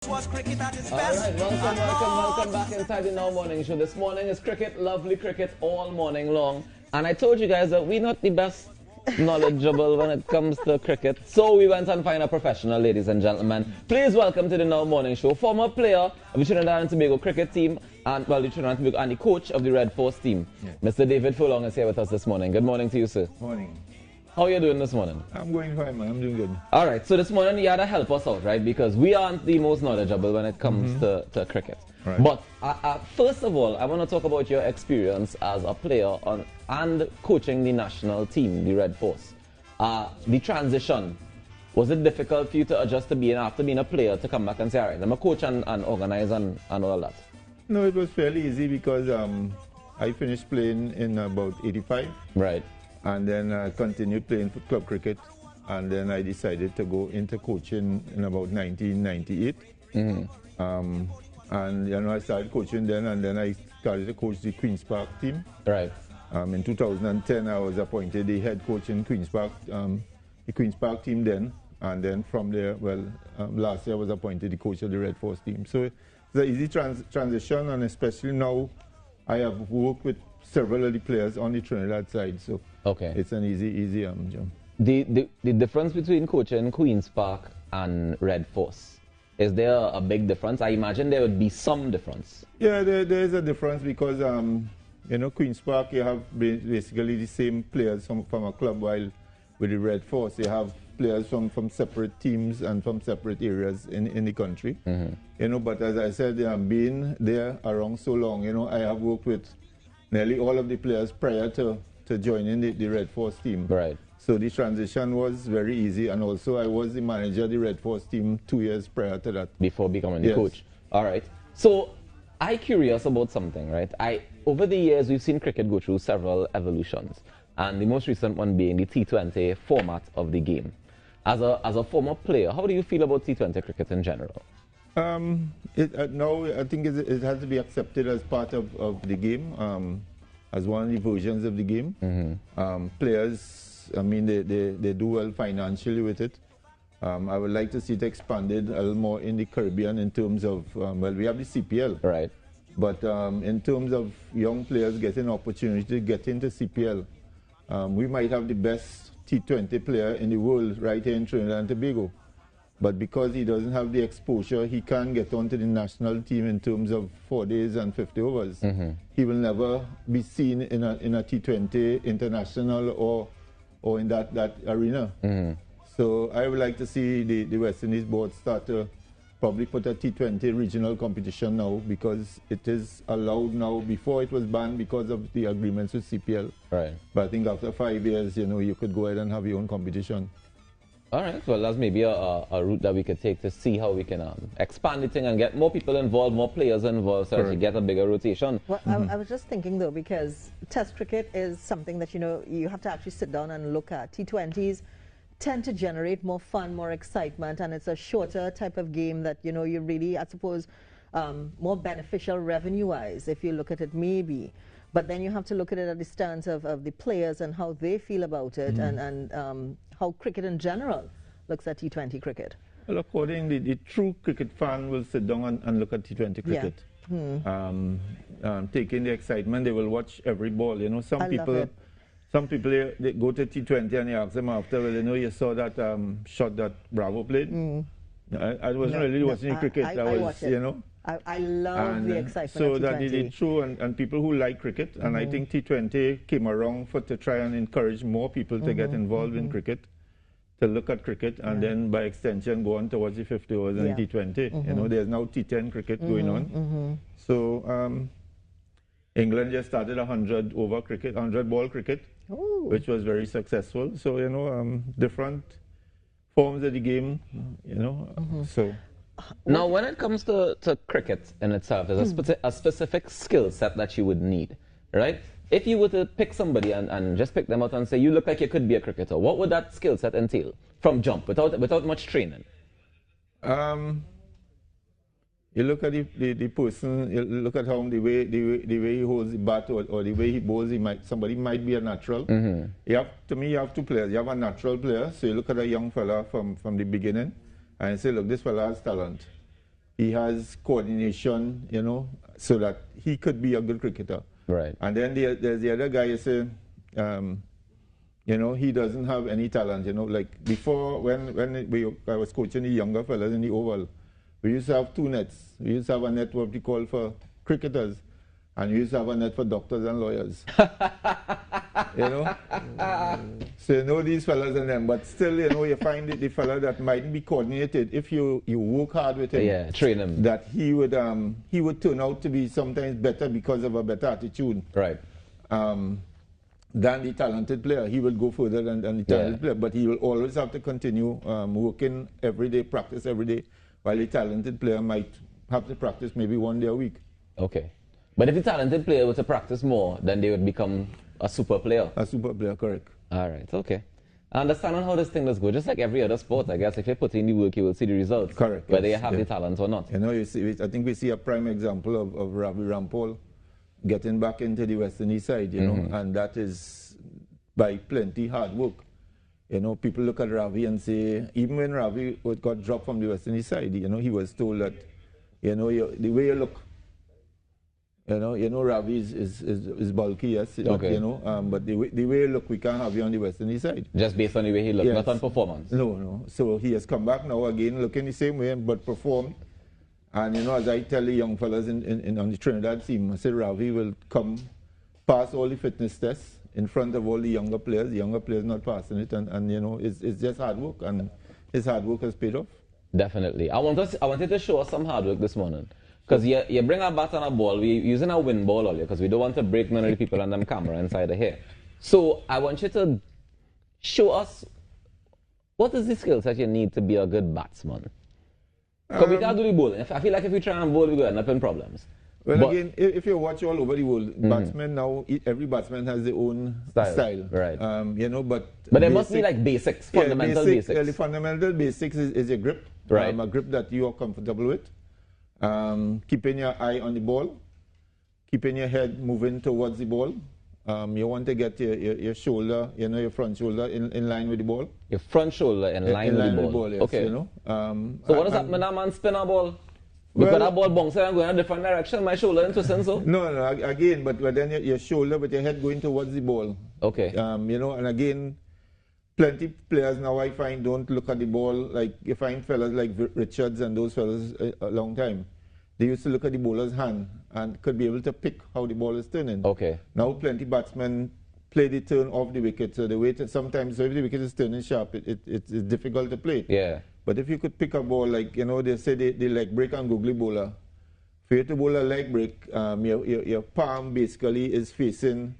Alright, welcome back inside the Now Morning Show. This morning is cricket, lovely cricket all morning long. And I told you guys that we're not the best knowledgeable when it comes to cricket. So we went and find a professional, ladies and gentlemen. Please welcome to the Now Morning Show, former player of the Trinidad and Tobago cricket team, and the Trinidad and Tobago, and the coach of the Red Force team. Yeah. Mr. David Furlong is here with us this morning. Good morning to you, sir. Morning. How are you doing this morning? I'm going fine, man. I'm doing good. All right, so this morning you had to help us out, right? Because we aren't the most knowledgeable when it comes to cricket. Right. But first of all, I want to talk about your experience as a player and coaching the national team, the Red Force. The transition, was it difficult for you to adjust to being, after being a player, to come back and say, all right, I'm a coach and organize and all that? No, it was fairly easy because I finished playing in about 85. Right. And then I continued playing for club cricket. And then I decided to go into coaching in about 1998. And I started coaching then, and then I started to coach the Queen's Park team. Right. In 2010, I was appointed the head coach in Queen's Park, the Queen's Park team then. And then from there, last year I was appointed the coach of the Red Force team. So it's an easy transition, and especially now I have worked with several of the players on the Trinidad side. So okay, it's an easy jump. The difference between coaching Queen's Park and Red Force, is there a big difference? I imagine there would be some difference. Yeah, there is a difference because, Queen's Park, you have basically the same players from a club, while with the Red Force, you have players from separate teams and from separate areas in the country. But as I said, being there around so long, I have worked with nearly all of the players prior to joining the Red Force team. Right. So the transition was very easy, and also I was the manager of the Red Force team 2 years prior to that. Before becoming the coach. All right. So I'm curious about something, right? Over the years, we've seen cricket go through several evolutions, and the most recent one being the T20 format of the game. As a former player, how do you feel about T20 cricket in general? Now I think it has to be accepted as part of the game, as one of the versions of the game. Players, they do well financially with it. I would like to see it expanded a little more in the Caribbean in terms of, we have the CPL. Right. But in terms of young players getting opportunity to get into CPL, we might have the best T20 player in the world right here in Trinidad and Tobago. But because he doesn't have the exposure, he can't get onto the national team in terms of 4 days and 50 overs. He will never be seen in a T20 international or in that arena. So I would like to see the West Indies board start to probably put a T20 regional competition now, because it is allowed now. Before it was banned because of the agreements with CPL. Right. But I think after 5 years, you could go ahead and have your own competition. All right, well, that's maybe a route that we could take to see how we can expand the thing and get more people involved, more players involved, so that you get a bigger rotation. Well, I was just thinking, though, because Test cricket is something that, you have to actually sit down and look at. T20s tend to generate more fun, more excitement, and it's a shorter type of game that, you really, I suppose, more beneficial revenue-wise, if you look at it, maybe. But then you have to look at it at the stance of the players and how they feel about it, and how cricket in general looks at T20 cricket. Well, accordingly, the true cricket fan will sit down and look at T20 cricket. Taking the excitement, they will watch every ball. Some people they go to T20 and you ask them after, well, you saw that shot that Bravo played. I wasn't really watching cricket. I was, I love the excitement so of T20. that is true, and people who like cricket, and I think T20 came around to try and encourage more people to get involved in cricket, to look at cricket, and then by extension go on towards the 50 overs and T20. There's now T10 cricket going on. So England just started 100-over cricket, 100-ball cricket, which was very successful. So different forms of the game, so. Now, when it comes to cricket in itself, there's a specific skill set that you would need, right? If you were to pick somebody and just pick them out and say, you look like you could be a cricketer, what would that skill set entail from jump, without much training? You look at the person, you look at how the way he holds the bat or the way he bowls, somebody might be a natural. To me, you have two players. You have a natural player, so you look at a young fella from the beginning, and say, look, this fella has talent. he has coordination, you know, so that he could be a good cricketer. Right. And then there's the other guy, you say, you know, he doesn't have any talent, you know. Like before, when I was coaching the younger fellas in the Oval, we used to have 2 nets. We used to have a net what we call for cricketers, and we used to have a net for doctors and lawyers. You know? So you know these fellas and them, but still, you know, you find the fella that mightn't be coordinated. If you work hard with him, yeah, train him, that he would turn out to be sometimes better because of a better attitude. Right. Than the talented player. He will go further than the talented player, but he will always have to continue working every day, practice every day, while the talented player might have to practice maybe 1 day a week. Okay. But if the talented player were to practice more, then they would become a super player. A super player, correct. All right, okay. I understand how this thing does go. Just like every other sport, I guess, if you put in the work, you will see the results. Correct. Whether you have the talent or not. You know, you see, I think we see a prime example of Ravi Rampal getting back into the West Indies side, you know, and that is by plenty hard work. You know, people look at Ravi and say, even when Ravi got dropped from the West Indies side, you know, he was told that, you know, the way you look, you know, Ravi is bulky, yes, okay. You know, but the way you look, we can't have you on the West Indies side. Just based on the way he looked, yes. not on performance. No. So he has come back now again, looking the same way, but performed. And, you know, as I tell the young fellas on the Trinidad team, I said Ravi will come pass all the fitness tests in front of all the younger players not passing it, and you know, it's just hard work, and his hard work has paid off. Definitely. I wanted to show us some hard work this morning. Because you bring a bat and a ball, we're using a wind ball earlier, because we don't want to break none of the people on them camera inside of here. So I want you to show us what is the skills that you need to be a good batsman. Because we can't do the bowling. I feel like if we try and bowl, we're going to end up in problems. Well, but again, if you watch all over the world, batsmen now, every batsman has their own style. Right. You know, but there must be like basics, fundamental basics. The fundamental basics is your grip. Right. A grip that you are comfortable with. Keeping your eye on the ball. Keeping your head moving towards the ball. You want to get your shoulder, you know, your front shoulder in line with the ball. Your front shoulder in line with the ball. Yes, okay. You know. So what does that mean, a man spin a ball? Because that ball bouncing and going in a different direction, my shoulder into so? No, again, but then your shoulder with your head going towards the ball. Okay. You know, and again, plenty players now I find don't look at the ball. Like you find fellas like Richards and those fellas a long time. They used to look at the bowler's hand and could be able to pick how the ball is turning. Okay. Now plenty batsmen play the turn off the wicket, so the way sometimes if the wicket is turning sharp, it's difficult to play. Yeah. But if you could pick a ball, like, you know, they say the leg break and googly bowler. For you to bowl a leg break, your palm basically is facing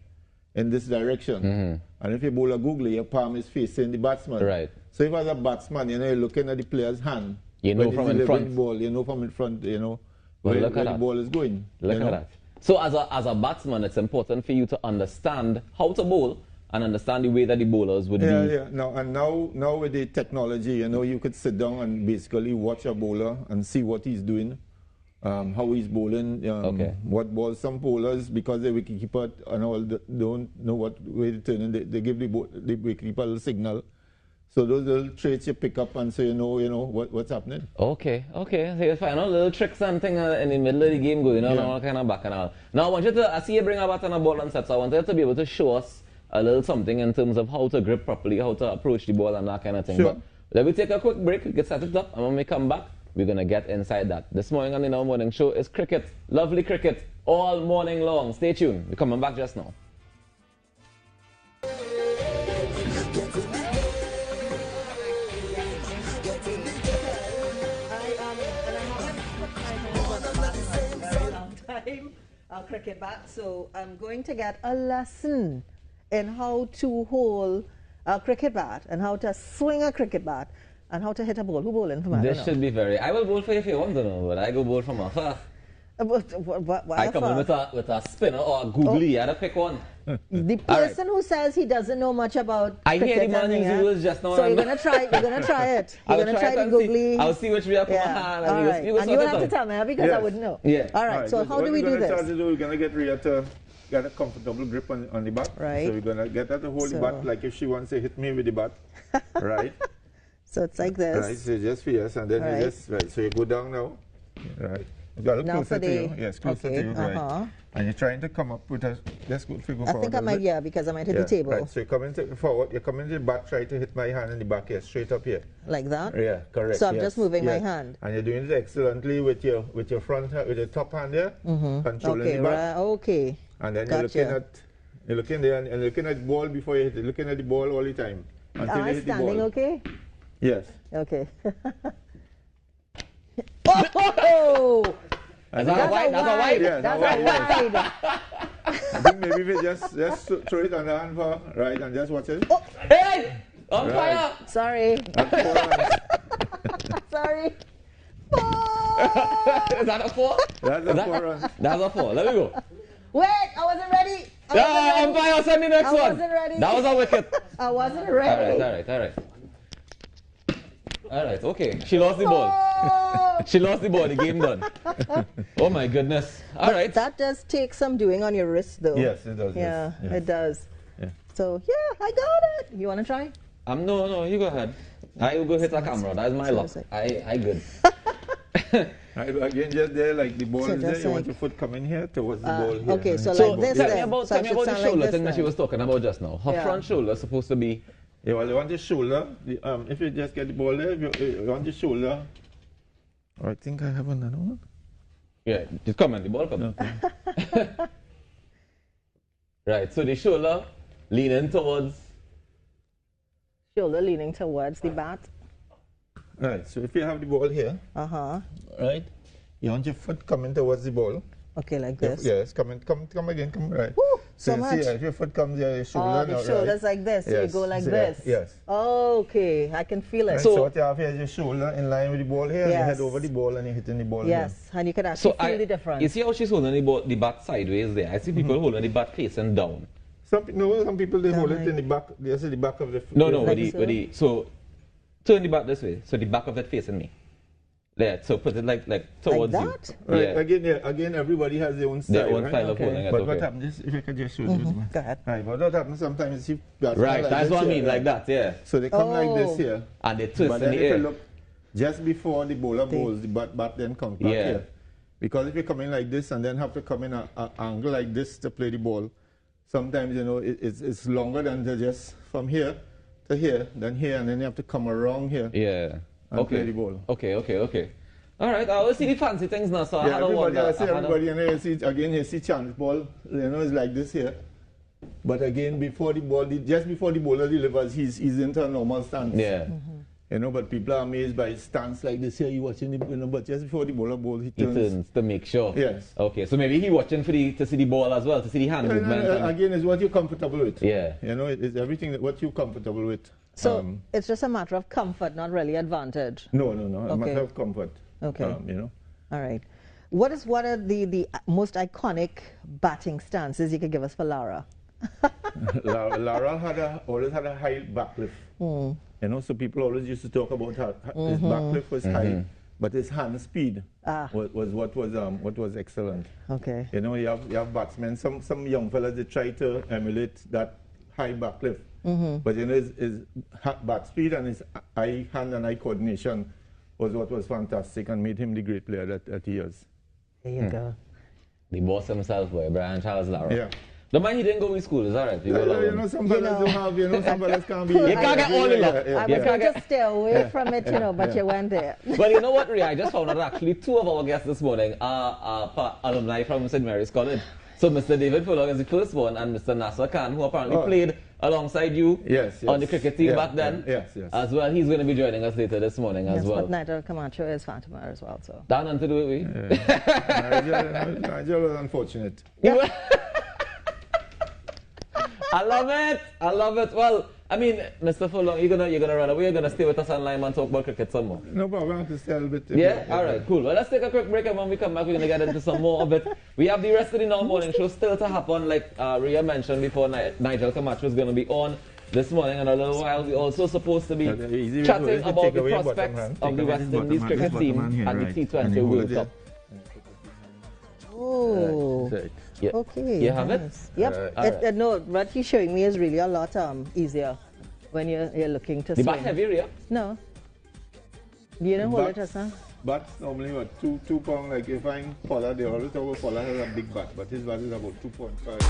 in this direction. And if you bowl a googly, your palm is facing the batsman. Right. So if as a batsman, you know, you're looking at the player's hand. You know from in front. The ball, you know from in front, you know, well, where the ball is going. Look at that. So as a batsman, it's important for you to understand how to bowl and understand the way that the bowlers would be. Yeah. Now with the technology, you know, you could sit down and basically watch a bowler and see what he's doing, how he's bowling, what balls. Some bowlers, because the wicketkeeper and all, don't know what way to turn in, they give the wicketkeeper a little signal. So those little traits you pick up, and so you know what's happening. Okay. So you find out little tricks and things in the middle of the game going on, all kind of back and all. Now I want you to, I see you bring a bat and a ball and set, so I want you to be able to show us a little something in terms of how to grip properly, how to approach the ball and that kind of thing. Sure. But let me take a quick break, we get set it up, and when we come back, we're going to get inside that. This morning on the Now Morning Show is cricket, lovely cricket, all morning long. Stay tuned, we're coming back just now. A cricket bat, so I'm going to get a lesson in how to hold a cricket bat and how to swing a cricket bat and how to hit a ball. Who bowling for me? This should be very. I will bowl for you if you want to know, but I go bowl from afar. I come in with a spinner or a googly. I had to pick one. The person who says he doesn't know much about I cricket, hear the man use rules just now. so you're gonna try it. You're gonna try the googly. I'll see which way I put my hand. All right. And you will have to tell me because I wouldn't know. Yeah. All right. So how do we do this? We're gonna get Rhea to get a comfortable grip on the bat. Right. So we're gonna get her to hold the bat like if she wants to hit me with the bat. Right. So it's like this. Right. So just fierce, and then you just right. So you go down now. Right. You got to Now closer for to the- you. Yes, closer okay, to you. Right. uh-huh. And you're trying to come up with a. Let's go figure I forward. think I a might, bit. yeah, because I might hit Yeah, the table. Right. So you're coming forward. You're coming to the back. Try to hit my hand in the back here, straight up here. Like that? Yeah, correct. So I'm yes, just moving my yes. hand. And you're doing it excellently with your front with your top hand there, controlling Okay, the back. right, okay. And then Gotcha. you're looking there and you're looking at the ball before you hit it. Looking at the ball all the time until Am you I hit the standing ball. okay? Yes. Okay. Oh! Is that a wide? That's a wide? Yeah, That's that a wide, wide. I think maybe we just throw it on the hand for right and just watch it. Oh, Hey! On Right. fire! sorry. That's 4 runs. Sorry. Is that a 4? That's a 4 runs. That's a 4. Let me go. Wait, I wasn't ready. I Yeah, wasn't ready. umpire, send me the next I one. wasn't ready. That was a wicket. I wasn't All ready. right. All right, okay. She lost the ball. Oh, She lost the ball. The game done. Oh my goodness. All right. that does take some doing on your wrist, though. Yes, it does. Yeah, yes, it does. Yeah. So, yeah, I got it. You want to try? No, you go ahead. I will go hit the camera. That's my luck. Sounds I good. Right, again, just there, like the ball So is there. just You want like- your foot coming here towards the ball here. okay, so So like this tell me then. about, So I tell me should about the sound like shoulder this thing that she then. was talking about just now. Her Yeah. front shoulder is supposed to be. Yeah, well, you want the shoulder. If you just get the ball there, you want the shoulder. I think I have another one. Yeah, just come on, the ball come. Okay. Right, so the shoulder leaning towards. Shoulder leaning towards the bat. Right, so if you have the ball here, Uh-huh. right, you want your foot coming towards the ball. Okay, like this. Yes, come again, come right. Woo, so you much. see, if your foot comes here, your shoulder. Oh, the now, shoulders right? like this. So Yes, you go like so, this. Yes. Okay, I can feel it. Right, So- so what you have here is your shoulder in line with the ball here, and you Yes. head over the ball and you're hitting the ball Yes, and you can actually So feel the difference. you see how she's holding the bat sideways there? I see people holding the bat facing down. Some people they hold it Down in the back. They see the back of the foot. No, no, Like with so? the so turn the bat this way. So the back of it facing me. There, so put it like towards you. that? Right. Yeah. Again, everybody has their own style. Their own right? style of Okay. holding it. But what Okay. happens is, if I could just show you. Go ahead. Right, but what happens sometimes is batsmen Right, like that's this what I here, mean, right? like that, yeah. So they come like Oh. this here. And they twist But in then the if you air. look, just before the bowler bowls, the bat then comes back Yeah. here. Because if you come in like this and then have to come in an angle like this to play the ball, sometimes, it's longer than to just from here to here, then here, and then you have to come around here. Yeah. And Okay. play the ball. Okay. All right, I will see the fancy things now. So I Yeah, had a everybody, wonder. I see everybody, you see, again, you see chance ball, it's like this here. But again, just before the bowler delivers, he's into a normal stance. Yeah. But people are amazed by his stance like this here, you watching but just before the bowler bowls, he He turns. turns to make sure. Yes. Okay, so maybe he watching to see the ball as well, to see the hand movement. and- Again, it's what you're comfortable with. Yeah. It's everything what you're comfortable with. So it's just a matter of comfort, not really advantage. No, a matter Okay. of comfort. Okay. All right. What are the most iconic batting stances you could give us for Lara? Lara always had a high backlift. So people always used to talk about how his backlift was high, but his hand speed was what was excellent. Okay. You have batsmen. Some young fellas they try to emulate that high backlift, but his bat speed and his eye hand and eye coordination was what was fantastic and made him the great player that he is. There you go. The boss himself, boy, Brian Charles Lara. Yeah. The man, he didn't go to school, it's all right. You go along with him. Some fellas don't have, some fellas can't be. You can't get all the luck. I Yeah. was going to stay away from it, but you went there. Well, you know what, Ria? I just found out that actually two of our guests this morning are alumni from St. Mary's College. So Mr. David Furlong is the first one, and Mr. Nasser Khan, who apparently played alongside you Yes, on the cricket team back then. Yes. As well, he's going to be joining us later this morning as Yes, well. but Nigel Camacho is Fatima as well, so. That nothing to do with we. Nigel was unfortunate. I love it. Well, I mean, Mr. Furlong, you're gonna run away. You're gonna stay with us online and talk about cricket some more. No problem. I want to stay a little bit. Yeah? All right, cool. Well, let's take a quick break, and when we come back, we're going to get into some more of it. We have the rest of the Now Morning Show still to happen, like Ria mentioned before. Nigel Camacho is going to be on this morning in a little while. We're also supposed to be chatting about the prospects of the West Indies cricket team at the T20 World Cup. Oh. Right. Yeah. Okay. You have it? nice. Yep. Alright. No, what he's showing me is really a lot easier when you're looking to The swing. bat heavy, Ria? No. Do you know hold Bat- it, Hassan? Bat normally what, 2 pounds, like you find Pollard, they always talk about Pollard has a big bat, but his bat is about 2.5.